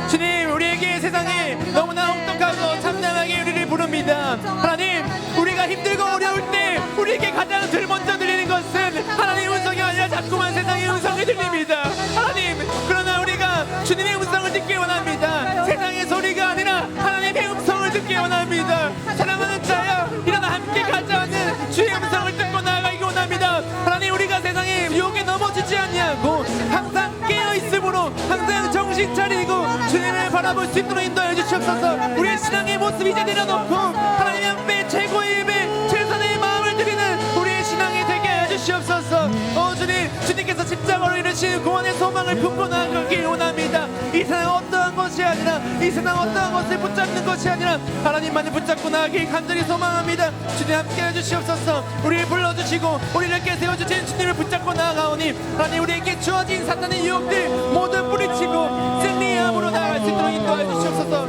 주님, 우리에게 세상이 너무나 혹독하고 참담하게 우리를 부릅니다. 하나님, 우리가 힘들고 어려울 때 우리에게 가장 제일 먼저 들리는 것은 하나님의 음성이 아니라 자꾸만 세상의 음성이 들립니다. 하나님, 그러나 우리가 주님의 음성을 듣길 원합니다. 세상의 소리가 아니라 하나님의 음성을 듣길 원합니다. 사랑하는 자야, 일어나 함께 가자는 주의 음성을 듣고 나아가기 원합니다. 하나님, 우리가 세상의 유혹에 넘어지지 않냐고 항상 깨어있으므로 항상 정신 차리고 주님을 바라볼 수 있도록 인도해 주시옵소서. 우리의 신앙의 모습 이제 내려놓고 하나님 앞에 최고의 예배, 최선의 마음을 드리는 우리의 신앙이 되게 해주시옵소서. 주님, 주님께서 십자가로 이루신 구원의 소망을 품고 나아가길 원합니다. 이 세상 어떠한 것이 아니라, 이 세상 어떠한 것을 붙잡는 것이 아니라 하나님만을 붙잡고 나아가길 간절히 소망합니다. 주님 함께 해주시옵소서. 우리를 불러주시고 우리를 이렇게 세워주신 주님을 붙잡고 나아가오니 하나님, 우리에게 주어진 사탄의 유혹들 모두 뿌리치고 승리함으로 나아갈 수 있도록 인도해 주시옵소서.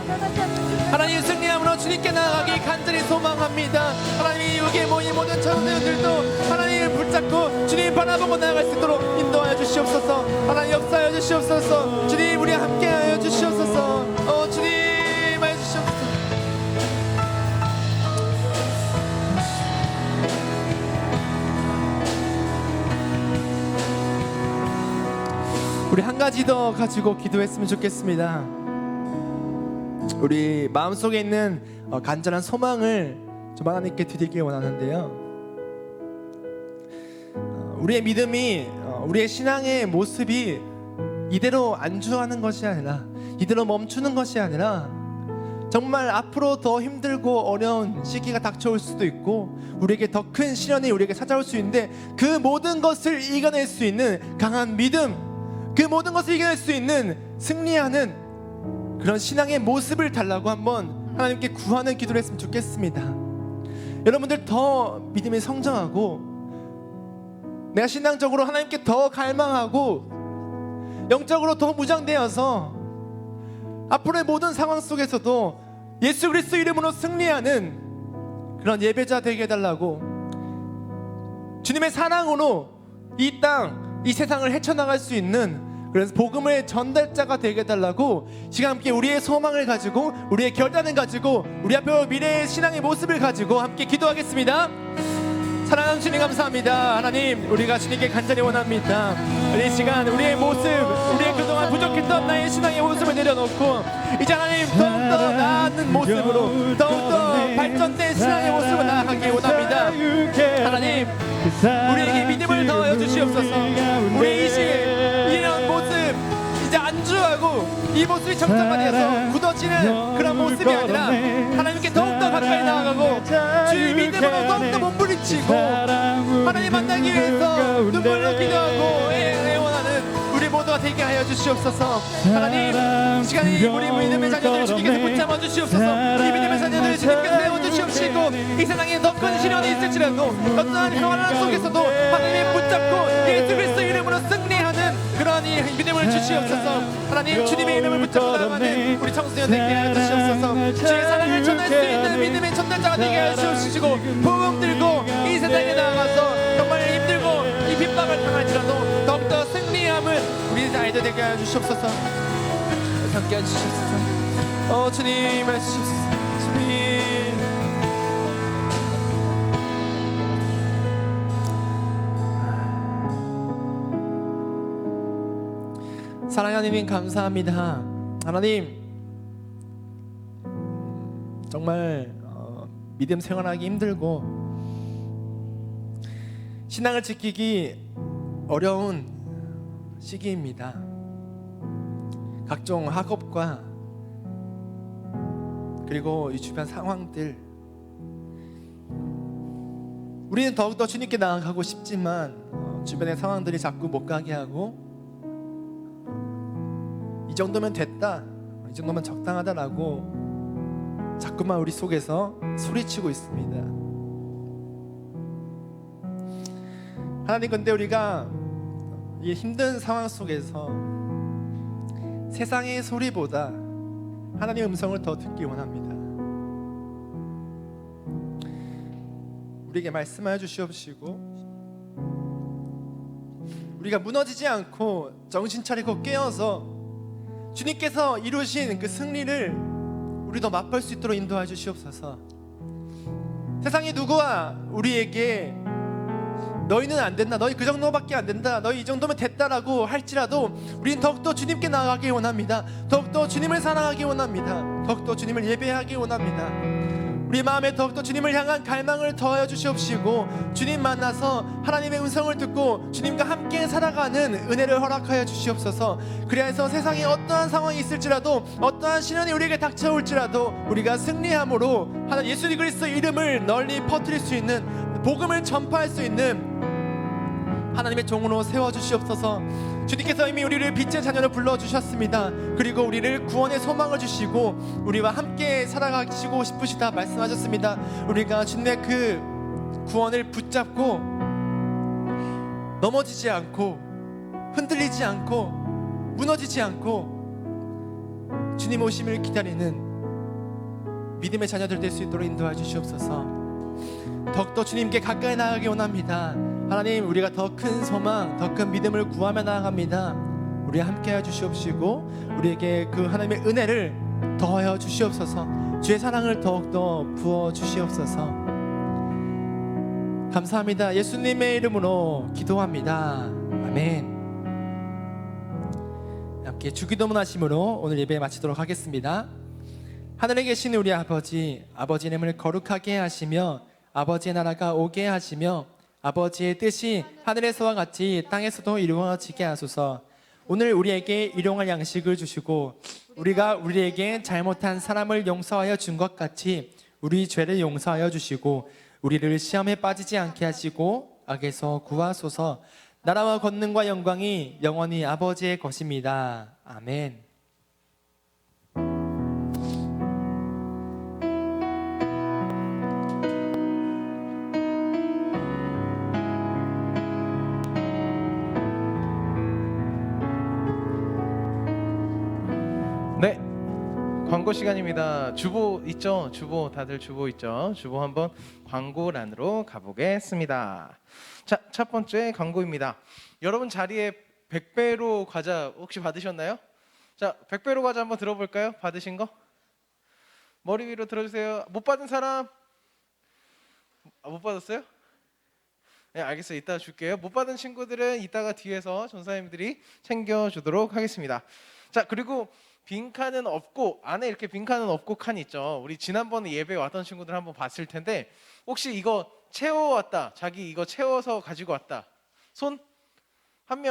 하나님, 승리함으로 주님께 나아가기 간절히 소망합니다. 하나님, 여기에 모인 모든 청년들도 하나님을 붙잡고 주님 바라보고 나아갈 수 있도록 인도하여 주시옵소서. 하나님, 역사하여 주시옵소서. 주님, 우리 함께하여 주시옵소서. 주님 하여 주시옵소서. 우리 한 가지 더 가지고 기도했으면 좋겠습니다. 우리 마음속에 있는 간절한 소망을 좀 하나님께 드리길 원하는데요. 우리의 믿음이, 우리의 신앙의 모습이 이대로 안주하는 것이 아니라, 이대로 멈추는 것이 아니라 정말 앞으로 더 힘들고 어려운 시기가 닥쳐올 수도 있고 우리에게 더 큰 시련이 우리에게 찾아올 수 있는데 그 모든 것을 이겨낼 수 있는 강한 믿음, 그 모든 것을 이겨낼 수 있는 승리하는 그런 신앙의 모습을 달라고 한번 하나님께 구하는 기도를 했으면 좋겠습니다. 여러분들 더 믿음이 성장하고 내가 신앙적으로 하나님께 더 갈망하고 영적으로 더 무장되어서 앞으로의 모든 상황 속에서도 예수 그리스도 이름으로 승리하는 그런 예배자 되게 해달라고, 주님의 사랑으로 이 땅, 이 세상을 헤쳐나갈 수 있는 그래서 복음의 전달자가 되게 해달라고 시간 함께 우리의 소망을 가지고 우리의 결단을 가지고 우리 앞에 미래의 신앙의 모습을 가지고 함께 기도하겠습니다. 사랑하는 주님 감사합니다. 하나님, 우리가 주님께 간절히 원합니다. 이 시간 우리의 모습, 우리의 그동안 부족했던 나의 신앙의 모습을 내려놓고 이제 하나님 더욱더 나은 모습으로 더욱더 발전된 신앙의 모습을 나아가기 원합니다. 하나님, 우리에게 믿음을 더하여 주시옵소서. 우리 이 시에 이런 모습 이제 안주하고 이 모습이 정착화되어서 굳어지는 그런 모습이 아니라 하나님께 더욱더 가까이 나아가고 주의 믿음으로 더욱더 몸부림치고 하나님 만나기 위해서 눈물로 기도하고 애원하는 우리 모두가 되게 하여 주시옵소서. 하나님, 이 시간에 우리 믿음의 자녀들 주님께서 붙잡아 주시옵소서. 이 믿음의 자녀들 주님께서 세워주시옵시고 이 세상에 더 큰 시련이 있을지라도 어떠한 평안 속에서도 하나님이 붙잡고 예수 그리스도 이름으로 승리하는 그러한 이 믿음을 주시옵소서. 하나님, 주님의 이름을 붙잡고 나가는 우리 청소년 되게 하여 주시옵소서. 주의 사랑을 전할 수 있는 믿음의 전달자가 되게 하여 주시고 복음 들고 이 세상에 나아가서 정말 힘들고 이 핍박을 당할지라도 더욱더 승리함을 우리 아이들 되게 하여 주시옵소서. 함께 해주시옵소서. 주님 해주시옵소서. 주님, 사랑하는 하나님 감사합니다. 하나님, 정말 믿음 생활하기 힘들고 신앙을 지키기 어려운 시기입니다. 각종 학업과 그리고 이 주변 상황들, 우리는 더욱더 주님께 나아가고 싶지만 주변의 상황들이 자꾸 못 가게 하고 이 정도면 됐다, 이 정도면 적당하다라고 자꾸만 우리 속에서 소리치고 있습니다. 하나님, 근데 우리가 이 힘든 상황 속에서 세상의 소리보다 하나님의 음성을 더 듣기 원합니다. 우리에게 말씀하여 주시옵시고 우리가 무너지지 않고 정신 차리고 깨어서 주님께서 이루신 그 승리를 우리도 맛볼 수 있도록 인도하여 주시옵소서. 세상의 누구와 우리에게 너희는 안 된다, 너희 그 정도밖에 안 된다, 너희 이 정도면 됐다라고 할지라도 우리는 더욱더 주님께 나아가기 원합니다. 더욱더 주님을 사랑하기 원합니다. 더욱더 주님을 예배하기 원합니다. 우리 마음에 더욱더 주님을 향한 갈망을 더하여 주시옵시고 주님 만나서 하나님의 음성을 듣고 주님과 함께 살아가는 은혜를 허락하여 주시옵소서. 그리하여서 세상에 어떠한 상황이 있을지라도 어떠한 시련이 우리에게 닥쳐올지라도 우리가 승리함으로 하나님 예수 그리스도의 이름을 널리 퍼뜨릴 수 있는, 복음을 전파할 수 있는 하나님의 종으로 세워주시옵소서. 주님께서 이미 우리를 빛의 자녀로 불러주셨습니다. 그리고 우리를 구원의 소망을 주시고 우리와 함께 살아가시고 싶으시다 말씀하셨습니다. 우리가 주님의 그 구원을 붙잡고 넘어지지 않고 흔들리지 않고 무너지지 않고 주님 오심을 기다리는 믿음의 자녀들 될 수 있도록 인도해 주시옵소서. 더욱더 주님께 가까이 나가기 원합니다. 하나님, 우리가 더 큰 소망, 더 큰 믿음을 구하며 나아갑니다. 우리와 함께해 주시옵시고 우리에게 그 하나님의 은혜를 더하여 주시옵소서. 주의 사랑을 더욱더 부어 주시옵소서. 감사합니다. 예수님의 이름으로 기도합니다. 아멘. 함께 주기도문 하심으로 오늘 예배 마치도록 하겠습니다. 하늘에 계신 우리 아버지, 아버지 이름을 거룩하게 하시며 아버지의 나라가 오게 하시며 아버지의 뜻이 하늘에서와 같이 땅에서도 이루어지게 하소서. 오늘 우리에게 일용할 양식을 주시고 우리가 우리에게 잘못한 사람을 용서하여 준 것 같이 우리 죄를 용서하여 주시고 우리를 시험에 빠지지 않게 하시고 악에서 구하소서. 나라와 권능과 영광이 영원히 아버지의 것입니다. 아멘. 네, 광고 시간입니다. 주보 있죠? 주보 다들 주보 있죠? 주보 한번 광고란으로 가보겠습니다. 자, 첫 번째 광고입니다. 여러분 자리에 100배로 과자 혹시 받으셨나요? 자, 100배로 과자 한번 들어볼까요? 받으신 거? 머리 위로 들어주세요. 못 받은 사람? 못 받았어요? 네, 알겠어요. 이따 줄게요. 못 받은 친구들은 이따가 뒤에서 전사님들이 챙겨주도록 하겠습니다. 자, 그리고 빈칸은 없고 안에 이렇게 빈칸은 없고 칸 있죠. 우리 지난번에 예배 왔던 친구들 한번 봤을 텐데 혹시 이거 채워왔다, 자기 이거 채워서 가지고 왔다, 손? 한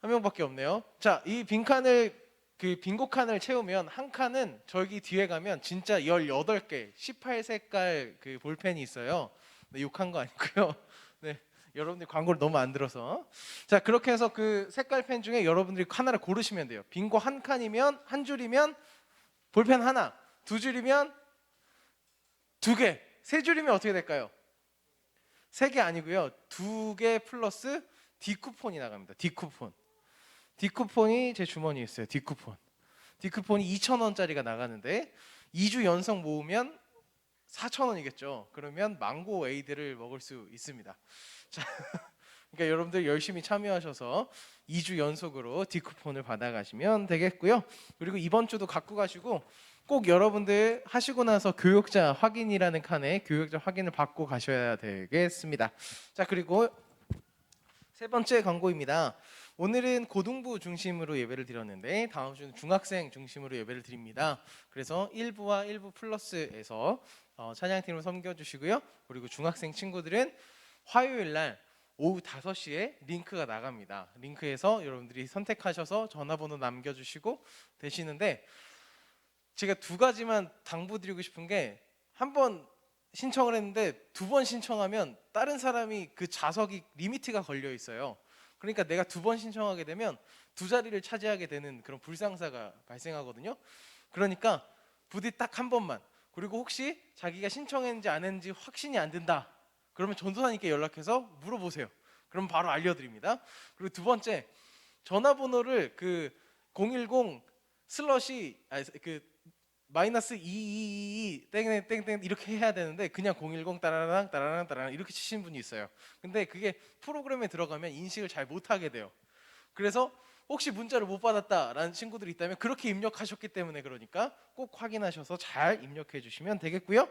명밖에 없네요. 자, 이 빈칸을 그 빈고 칸을 채우면 한 칸은 저기 뒤에 가면 진짜 18개 18색깔 그 볼펜이 있어요. 네, 욕한 거 아니고요. 네, 여러분들이 광고를 너무 안 들어서. 자, 그렇게 해서 그 색깔 펜 중에 여러분들이 하나를 고르시면 돼요. 빈고 한 칸이면 한 줄이면 볼펜 하나, 두 줄이면 두 개, 세 줄이면 어떻게 될까요? 세 개 아니고요. 두 개 플러스 디쿠폰이 나갑니다. 디쿠폰이 제 주머니에 있어요. 디쿠폰이 2,000원짜리가 나가는데 2주 연속 모으면 4,000원이겠죠. 그러면 망고 에이드를 먹을 수 있습니다. 자, 그러니까 여러분들 열심히 참여하셔서 2주 연속으로 디쿠폰을 받아가시면 되겠고요. 그리고 이번 주도 갖고 가시고 꼭 여러분들 하시고 나서 교육자 확인이라는 칸에 교육자 확인을 받고 가셔야 되겠습니다. 자, 그리고 세 번째 광고입니다. 오늘은 고등부 중심으로 예배를 드렸는데 다음 주는 중학생 중심으로 예배를 드립니다. 그래서 1부와 1부 플러스에서 찬양팀을 섬겨주시고요. 그리고 중학생 친구들은 화요일 날 오후 5시에 링크가 나갑니다. 링크에서 여러분들이 선택하셔서 전화번호 남겨주시고 되시는데 제가 두 가지만 당부드리고 싶은 게 한 번 신청을 했는데 두 번 신청하면 다른 사람이 그 좌석이 리미트가 걸려 있어요. 그러니까 내가 두 번 신청하게 되면 두 자리를 차지하게 되는 그런 불상사가 발생하거든요. 그러니까 부디 딱 한 번만. 그리고 혹시 자기가 신청했는지 안 했는지 확신이 안 든다. 그러면 전도사님께 연락해서 물어보세요. 그럼 바로 알려드립니다. 그리고 두 번째, 전화번호를 그 010 슬러시 그 마이너스 222 땡땡땡땡 이렇게 해야 되는데 그냥 010 따라랑 따라랑 따라랑 이렇게 치시는 분이 있어요. 근데 그게 프로그램에 들어가면 인식을 잘 못하게 돼요. 그래서 혹시 문자를 못 받았다라는 친구들이 있다면 그렇게 입력하셨기 때문에 그러니까 꼭 확인하셔서 잘 입력해 주시면 되겠고요.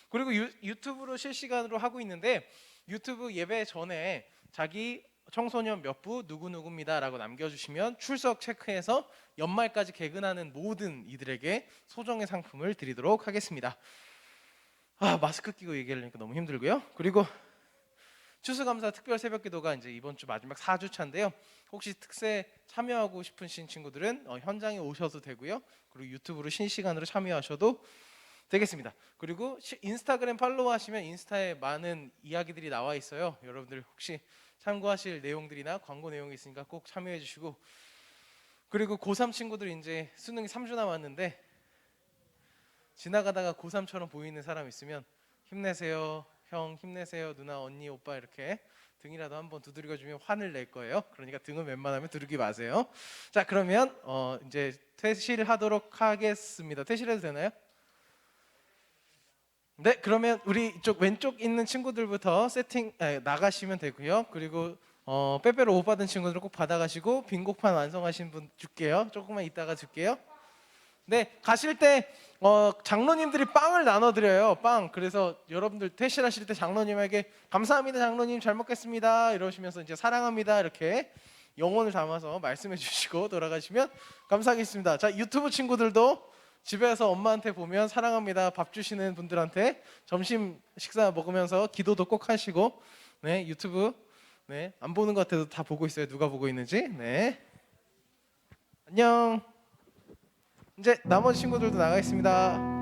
그리고 유튜브로 실시간으로 하고 있는데 유튜브 예배 전에 자기 청소년 몇 부 누구누구입니다라고 남겨주시면 출석 체크해서 연말까지 개근하는 모든 이들에게 소정의 상품을 드리도록 하겠습니다. 마스크 끼고 얘기하려니까 너무 힘들고요. 그리고 추수감사 특별 새벽기도가 이제 이번 주 마지막 4주차인데요. 혹시 특세 참여하고 싶으신 친구들은 현장에 오셔도 되고요. 그리고 유튜브로 실시간으로 참여하셔도 되겠습니다. 그리고 인스타그램 팔로우하시면 인스타에 많은 이야기들이 나와 있어요. 여러분들 혹시 참고하실 내용들이나 광고 내용이 있으니까 꼭 참여해 주시고, 그리고 고3 친구들 이제 수능이 3주 남았는데 지나가다가 고3처럼 보이는 사람 있으면 힘내세요, 형 힘내세요, 누나 언니 오빠 이렇게 등이라도 한번 두드려 주면 화를 낼 거예요. 그러니까 등은 웬만하면 두르기 마세요. 자, 그러면 이제 퇴실하도록 하겠습니다. 퇴실해도 되나요? 네, 그러면 우리 이쪽 왼쪽 있는 친구들부터 나가시면 되고요. 그리고 빼빼로 못 받은 친구들은 꼭 받아가시고 빈곡판 완성하신 분 줄게요. 조금만 이따가 줄게요. 네, 가실 때 장로님들이 빵을 나눠드려요. 빵. 그래서 여러분들 퇴실하실 때 장로님에게 감사합니다, 장로님 잘 먹겠습니다 이러시면서 이제 사랑합니다 이렇게 영혼을 담아서 말씀해 주시고 돌아가시면 감사하겠습니다. 자, 유튜브 친구들도 집에서 엄마한테 보면 사랑합니다 밥 주시는 분들한테 점심 식사 먹으면서 기도도 꼭 하시고, 네, 유튜브 네, 안 보는 것 같아도 다 보고 있어요. 누가 보고 있는지. 네, 안녕. 이제 나머지 친구들도 나가겠습니다.